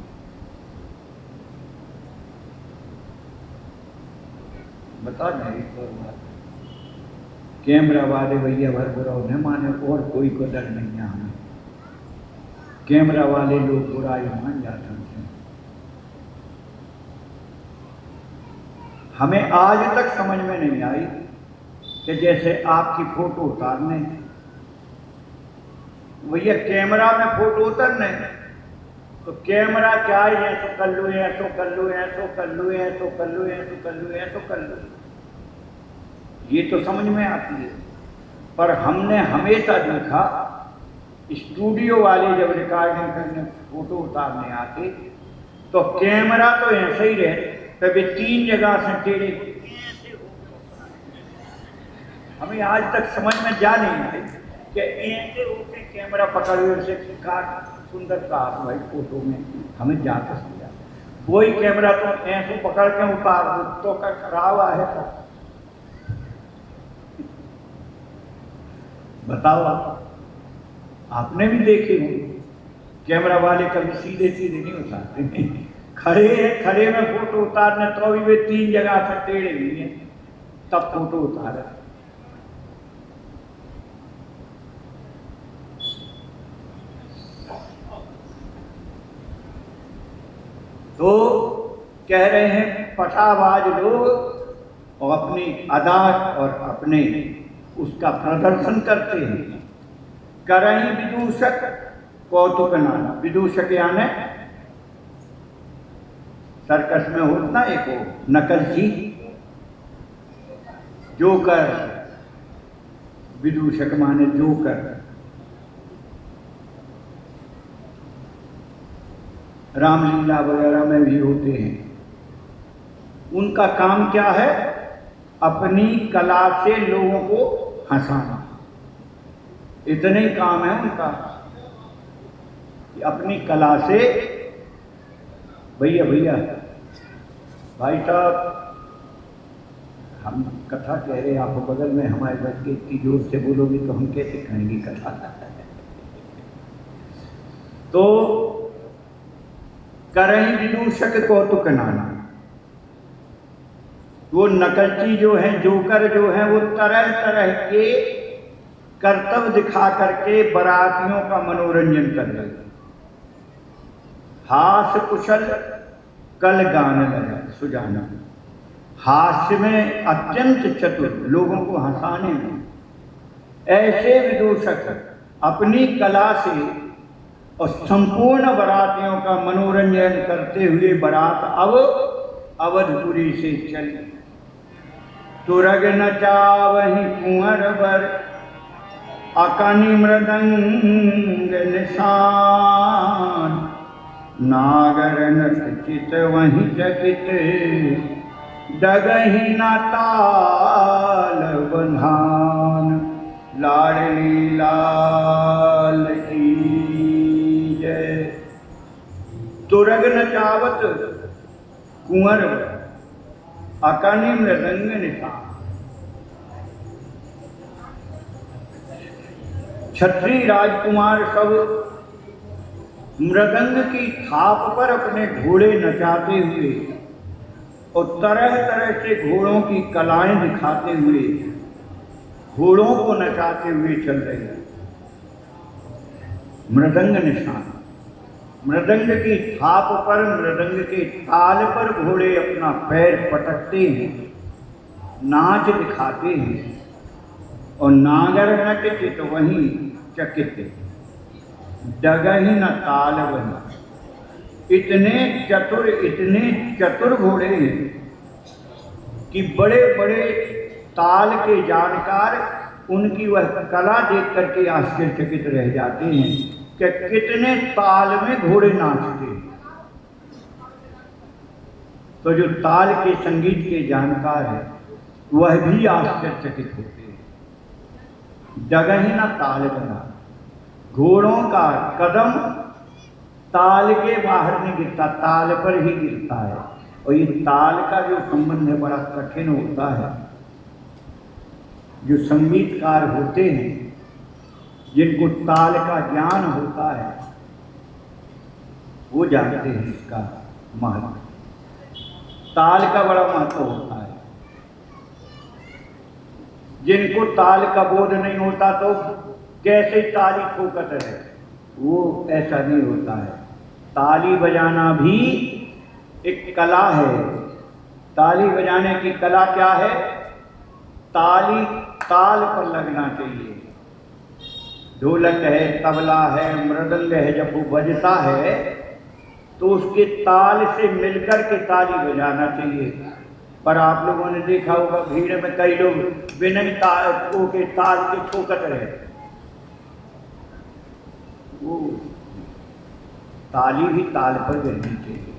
Speaker 1: बता दें एक और बात, कैमरा वाले भैया भर बुराई नहीं माने, और कोई को डर नहीं है हमें। कैमरा वाले लोग बुराई मान जाते हैं। हमें आज तक समझ में नहीं आई कि जैसे आपकी फोटो उतारने, भैया कैमरा में फोटो उतारने, तो कैमरा क्या है, ऐसो कर लो, ऐसो कर लो, ऐसो कर लो, ऐसो कर लो, ऐसो कर लो, ऐसो कर लो, ये तो समझ में आती है। पर हमने हमेशा देखा स्टूडियो वाले जब रिकॉर्डिंग करने, फोटो उतारने आते, तो कैमरा तो ऐसे ही रहे, कभी 3 जगह से टेढ़े, हमें आज तक समझ में जा नहीं आई कि ऐसे होके कैमरा पकड़े से काट सुंदर काट भाई फोटो में, हमें जाकर समझा। वही कैमरा तो ऐसे पकड़ के उतार दो तो का खराब है तो बताओ। आपने भी देखे हो कैमरा वाले कभी सीधे सीधे नहीं उतारते, खड़े में फोटो उतारने तो भी वे 3 जगह से टेढ़े हुई हैं, तब फोटो उतारे। तो कह रहे हैं पटाबाज लोग और अपनी अदा और अपने उसका प्रदर्शन करते हैं। करहीं विदूषक कौतुक नाना। विदूषक यानी सर्कस में होता एक नकलची, जोकर। विदूषक माने जोकर। रामलीला वगैरह में भी होते हैं। उनका काम क्या है? अपनी कला से लोगों को हंसाना। इतने ही काम है उनका कि अपनी कला से भैया भाई साहब हम कथा कह रहे हैं, आप बगल में हमारे बैठ के इतनी जोर से बोलोगे तो हम कैसे कहेंगे कथा। तो करहीं विदूषक कौतुक नाना। वो नकलची जो है, जोकर जो है, वो तरह तरह के कर्तव्य दिखा करके बरातियों का मनोरंजन कर रहे। हास्य कुशल कल गाने लगा सुजाना। हास्य में अत्यंत चतुर, लोगों को हंसाने में। ऐसे विदूषक अपनी कला से और संपूर्ण बरातियों का मनोरंजन करते हुए बारात अब अवधपुरी से चली। तुरग नचावहि कुंवर बर अकनि मृदंग निशान। नागर नट चित वहीं चकित डगहि न ताल बंधान। लाडली लाल की जय। तुरग नचावत कुंवर अकनि मृदंग निशान। क्षत्रिय राजकुमार सब मृदंग की थाप पर अपने घोड़े नचाते हुए और तरह तरह से घोड़ों की कलाएं दिखाते हुए घोड़ों को नचाते हुए चल रहे हैं। मृदंग निशान, मृदंग की थाप पर, मृदंग के ताल पर घोड़े अपना पैर पटकते हैं, नाच दिखाते हैं। और नागर नट चित वहीं चकित डगहि न ताल बनी। इतने चतुर घोड़े हैं कि बड़े बड़े ताल के जानकार उनकी वह कला देख करके आश्चर्यचकित रह जाते हैं कि कितने ताल में घोड़े नाचते हैं। तो जो ताल के संगीत के जानकार है वह भी आश्चर्यचकित होते हैं। डगहि न ताल बना। घोड़ों का कदम ताल के बाहर नहीं गिरता, ताल पर ही गिरता है। और ये ताल का जो संबंध है बड़ा कठिन होता है। जो संगीतकार होते हैं जिनको ताल का ज्ञान होता है वो जानते हैं इसका महत्व। ताल का बड़ा महत्व होता है। जिनको ताल का बोध नहीं होता तो कैसे ताली ठोकत है, वो ऐसा नहीं होता है। ताली बजाना भी एक कला है। ताली बजाने की कला क्या है? ताली ताल पर लगना चाहिए। ढोलक है, तबला है, मृदंग है, जब वो बजता है तो उसके ताल से मिलकर के ताली बजाना चाहिए। पर आप लोगों ने देखा होगा भीड़ में कई लोग बिना ताल के ठोकत रहे। वो ताली भी ताल पर बजनी चाहिए।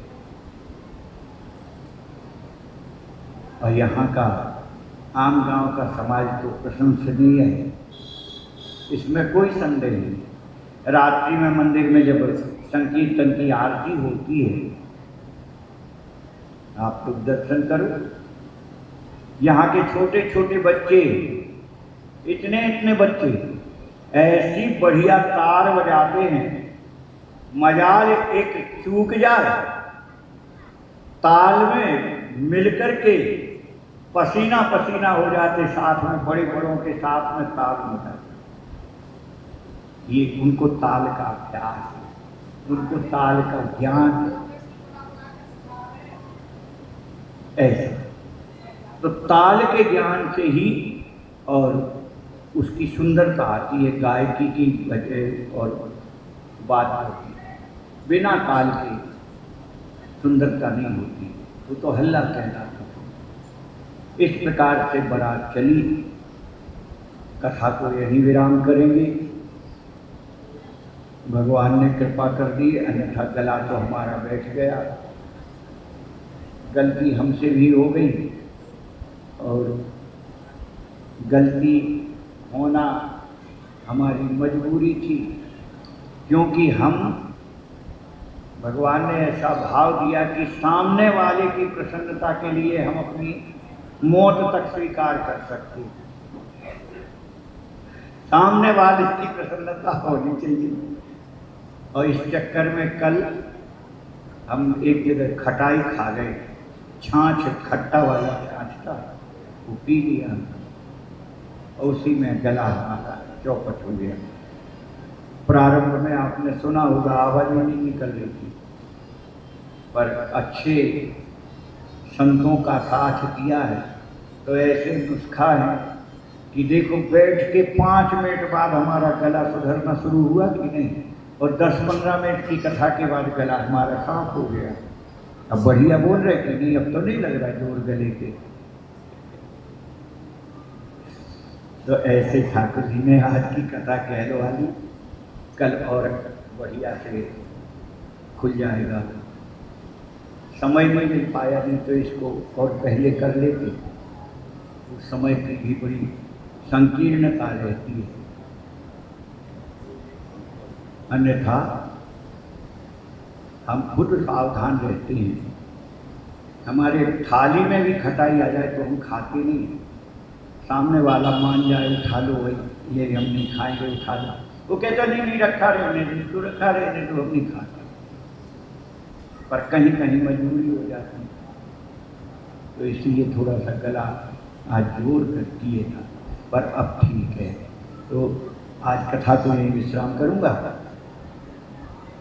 Speaker 1: और यहाँ का आम गांव का समाज तो प्रशंसनीय है, इसमें कोई संदेह नहीं। रात्रि में मंदिर में जब संकीर्तन की आरती होती है आप लोग दर्शन करो। यहाँ के छोटे छोटे बच्चे, इतने बच्चे ऐसी बढ़िया तार बजाते हैं, मजाल एक चूक जाए ताल में मिलकर के पसीना पसीना हो जाते, साथ में बड़े बड़ों के साथ में ताल बजाते। ये उनको ताल का अभ्यास है, उनको ताल का ज्ञान है। ऐसा तो ताल के ज्ञान से ही और उसकी सुंदरता आती है, गायकी की वजह और बात होती है। बिना ताल के सुंदरता नहीं होती, वो तो हल्ला कहलाता है। इस प्रकार से बारात चली। कथा को यहीं विराम करेंगे। भगवान ने कृपा कर दी, अन्यथा गला तो हमारा बैठ गया। गलती हमसे भी हो गई और गलती होना हमारी मजबूरी थी, क्योंकि हम भगवान ने ऐसा भाव दिया कि सामने वाले की प्रसन्नता के लिए हम अपनी मौत तक स्वीकार कर सकते हैं। सामने वाले की प्रसन्नता होनी चाहिए। और इस चक्कर में कल हम एक जगह खटाई खा गए, छाछ खट्टा वाला छाछ था, वो पी लिया और उसी में गला हमारा चौपट हो गया। प्रारंभ में आपने सुना होगा आवाज में नहीं निकल रही थी, पर अच्छे संतों का साथ दिया है तो ऐसे नुस्खा है कि देखो बैठ के 5 मिनट बाद हमारा गला सुधरना शुरू हुआ कि नहीं, और 10-15 मिनट की कथा के बाद गला हमारा साफ हो गया। अब बढ़िया बोल रहे कि नहीं, अब तो नहीं लग रहा जोर गले के। तो ऐसे ठाकुर जी ने आज की कथा कहलो वाली कल और बढ़िया से खुल जाएगा। समय नहीं मिल पाया, नहीं तो इसको और पहले कर लेते। उस समय की भी बड़ी संकीर्णता रहती है, अन्यथा हम खुद सावधान रहते हैं। हमारे थाली में भी खटाई आ जाए तो हम खाते नहीं। सामने वाला मान जाए उठा लो, भाई ये हम नहीं खाएंगे, उठा लो। वो कहता नहीं रखा रहने दो, तो रखा रहने दो, हम नहीं खाते। पर कहीं कहीं मजबूरी हो जाती है, तो इसलिए थोड़ा सा गला आज जोर करती है था, पर अब ठीक है। तो आज कथा को यही विश्राम करूँगा।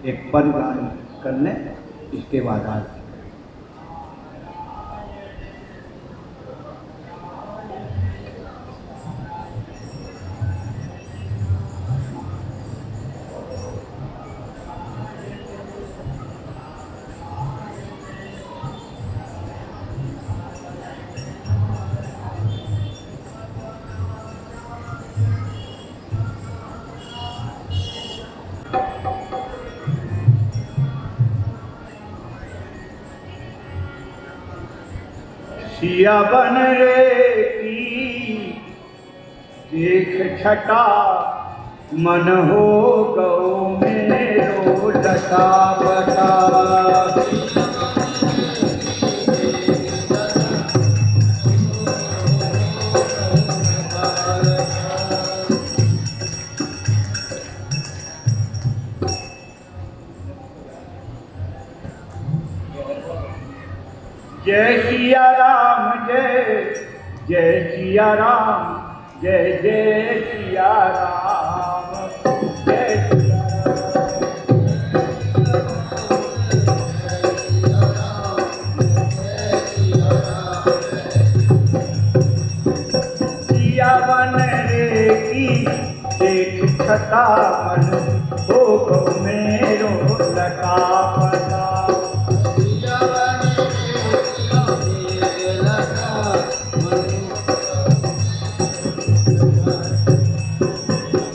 Speaker 1: एक पद गान कर लें, इसके बाद आज सिया बन रे की देख छटा, मन हो गौ मेरो लटा बटा। जय सिया राम, जय जय सिया राम, जय जय सिया राम, जय सिया राम। सिया बन रे की देख छटा, मन हो गो मेरो लटा पटा।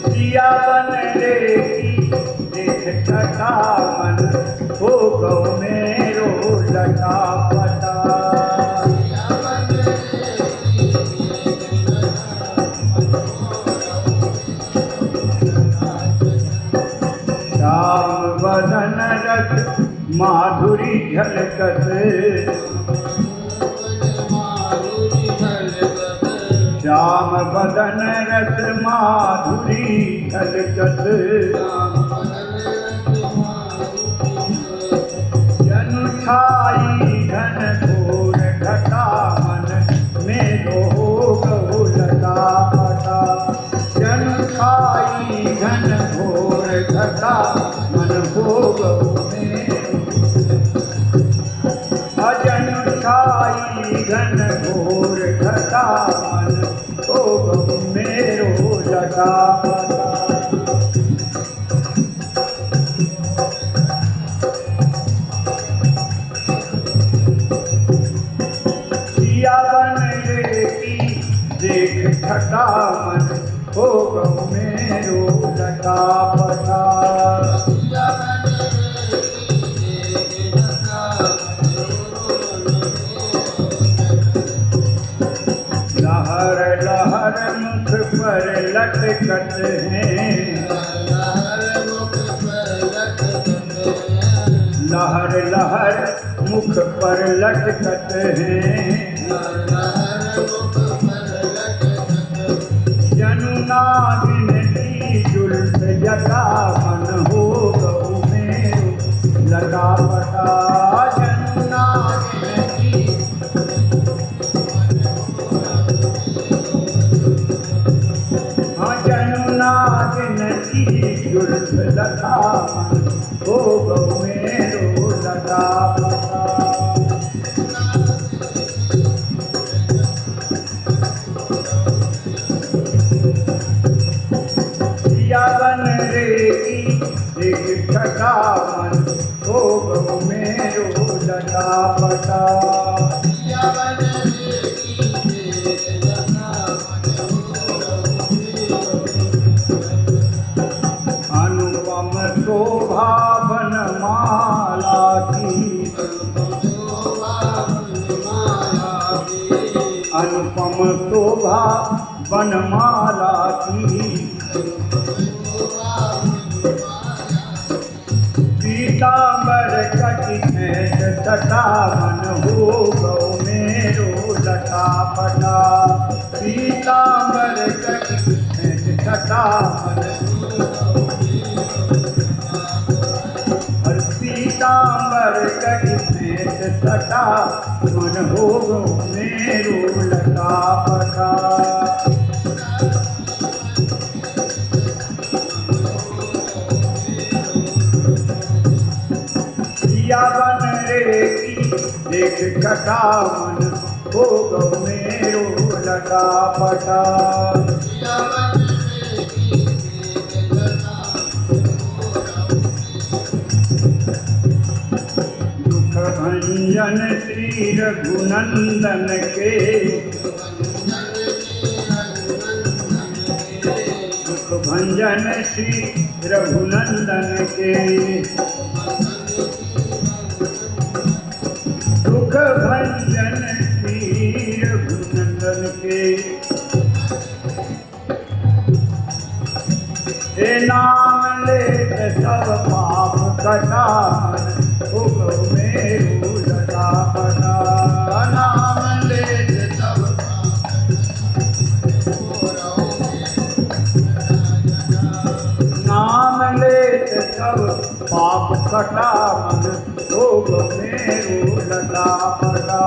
Speaker 1: सिया बन रे की देख छटा, मन हो गौ मेरो लटा पटा। श्याम बदन रस माधुरी झलकत, श्याम बदन रस माधुरी झलकत। जनु छाई घन घोर घटा, मन मेरो हो गौ लटा पटा। जनु छाई घन घोर घटा, मन हो गौ मेरो। जनु छाई लता पटा। लहर लहर मुख पर लटकत हैं, लहर लहर मुख पर लटकत हैं। जनुना दिन की जुल्फ जटा मन हो गऊ मेरो लता पटा। जनुना दिन की जनुना दिन की जुल्फ लता मन हो गऊ मेरो लता पटा। बन रेगी एक छटा मन हो गऊ मेरो लता पटा। अनुपम शोभा बनमाला की, अनुपम शोभा बनमाला की। पीताम्बर कटि भेंट छटा मन हो गऊ मेरो लता पटा। पीताम्बर कटि भेंट छटा मन, पीताम्बर कटि भेंट छटा मन हो गऊ मेरो लता पटा। बन रेगी एक छटा मन हो गऊ मेरो लता पटा। दुख भंजन श्री रघुनंदन के, दुख भंजन श्री रघुनंदन के। दुख भंजन श्री रघुनंदन के। हे नाम लेत सब पाप कटा मन हो गऊ मेरो लता पटा। नाम लेत सब नाम लेत सब पाप कटा मन हो गऊ मेरो लता पटा।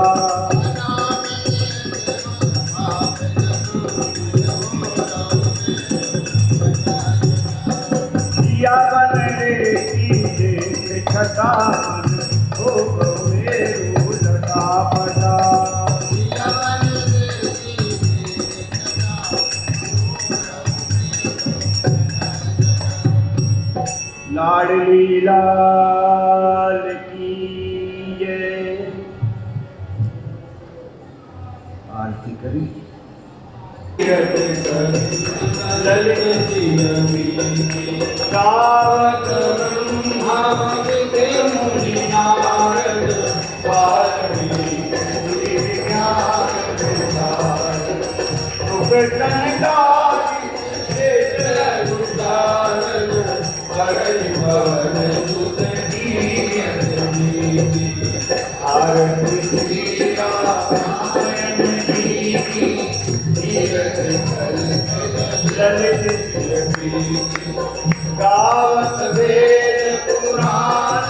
Speaker 1: बन रेगी एक छटा मन हो गऊ मेरो लता पटा। लाडली लाल की जय। आरती करी।
Speaker 2: ललित
Speaker 1: गावत ब्रह्मा के मुनि नारद वाल्मीकि विज्ञान विचार। तुक जनकारी शेष उदार करई भवन सुत दीन। आरती श्री रामायण की ललित गावत वेद पुराण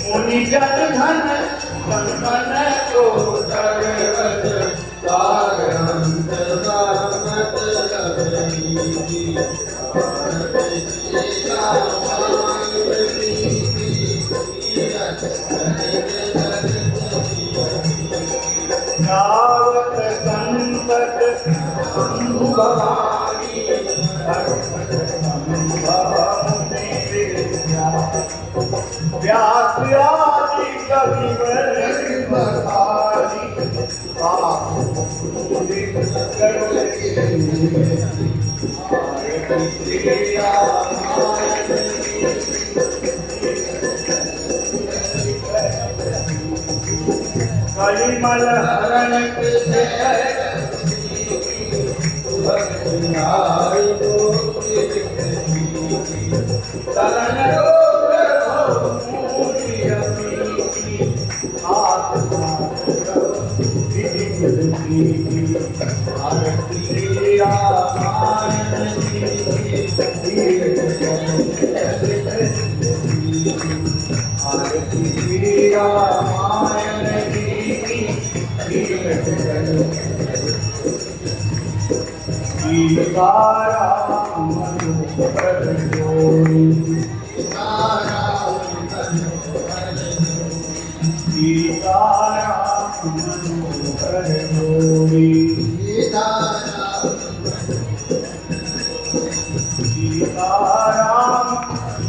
Speaker 1: मुनि जन धन मन मन को सर्वत सारंत सामत गावत संपत शंभु भवानी व्यास आदि कवि बखानी कलिमल हरण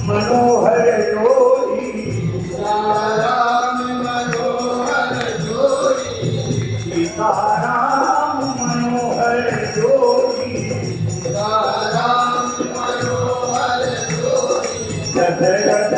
Speaker 1: मनोहर जोड़ी सीताराम मनोहर जोड़ी सीताराम मनोहर जोड़ी सीताराम मनोहर जोड़ी दशरथ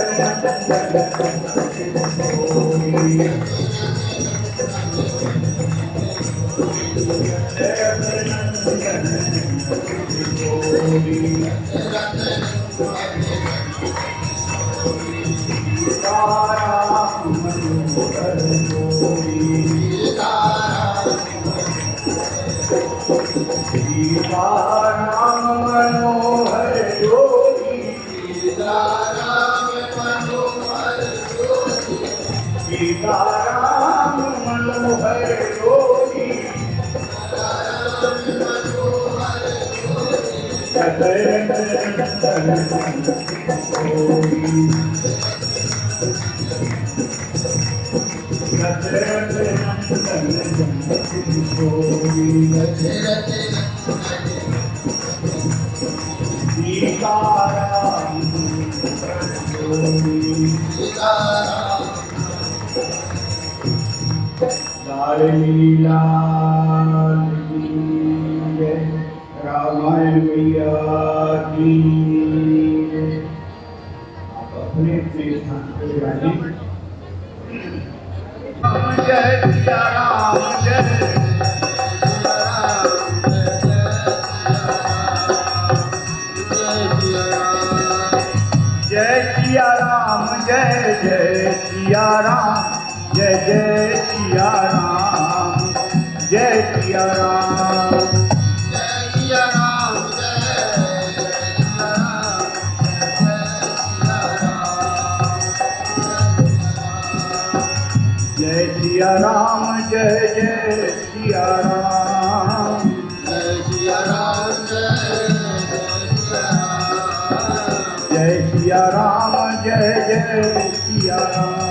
Speaker 1: सीताराम मनोहर जोड़ी सीताराम मनोहर जोड़ी सीताराम मनोहर जोड़ी लीला रामायण मैया की आप अपने अपने स्थान पर विराजित। जय सिया राम जय सिया राम जय जय सिया राम जय जय सिया राम जय सिया राम जय सिया राम जय जय सिया राम जय सिया राम जय सिया राम जय जय सिया राम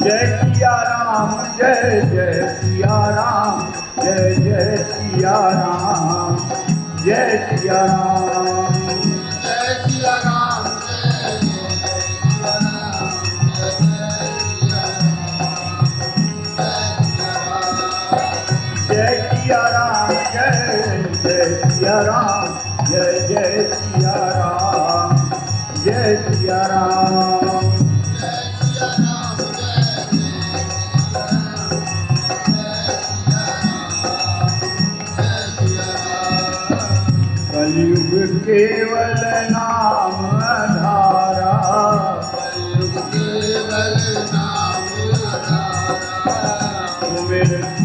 Speaker 1: जय सिया राम जय जय सिया राम जय जय सिया राम जय सिया राम जय सिया राम जय जय सिया राम जय जय सिया राम जय सिया राम कलयुग केवल नाम धारा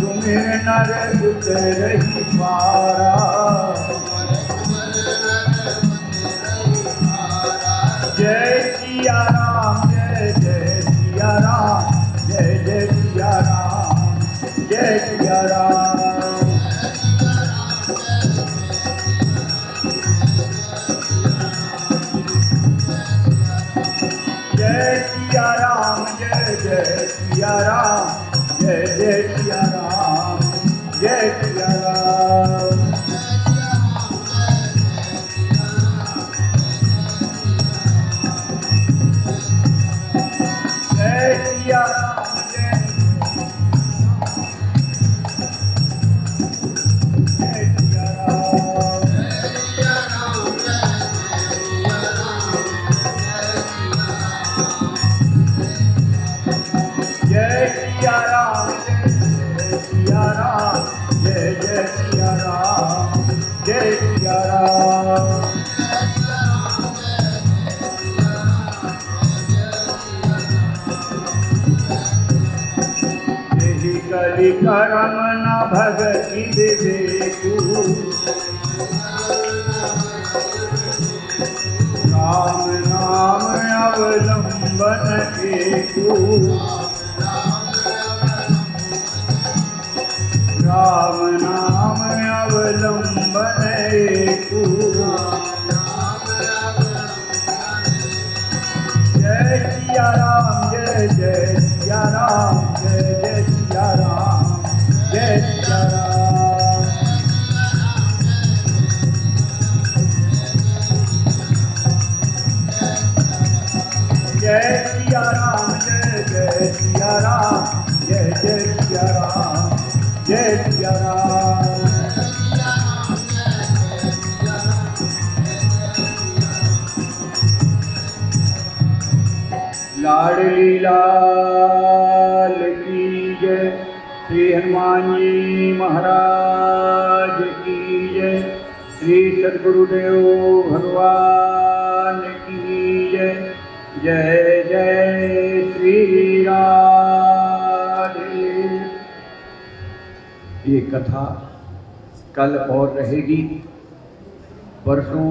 Speaker 1: तुम्हें नर उतरहि पारा जय सिया राम जय जय सिया राम जय जय सिया राम जय सिया राम जय सिया राम जय जय सिया राम जय जय सिया राम जय सिया राम जय सिया राम जय सिया राम जय जय सिया राम जय सिया राम। यही कलि करम न भगति विवेकु राम नाम अवलंबन एकु राम नाम अवलंबन एकु। जय सिया राम जय जय सिया राम जय जय सिया राम जय सिया राम। जय सिया राम जय जय सिया राम जय जय सिया राम जय सिया राम। लाडली लाल की जय श्री हनुमान जी महाराज की जय श्री सद्गुरुदेव भगवान की जय जय जय श्री राधे। ये कथा कल और रहेगी, परसों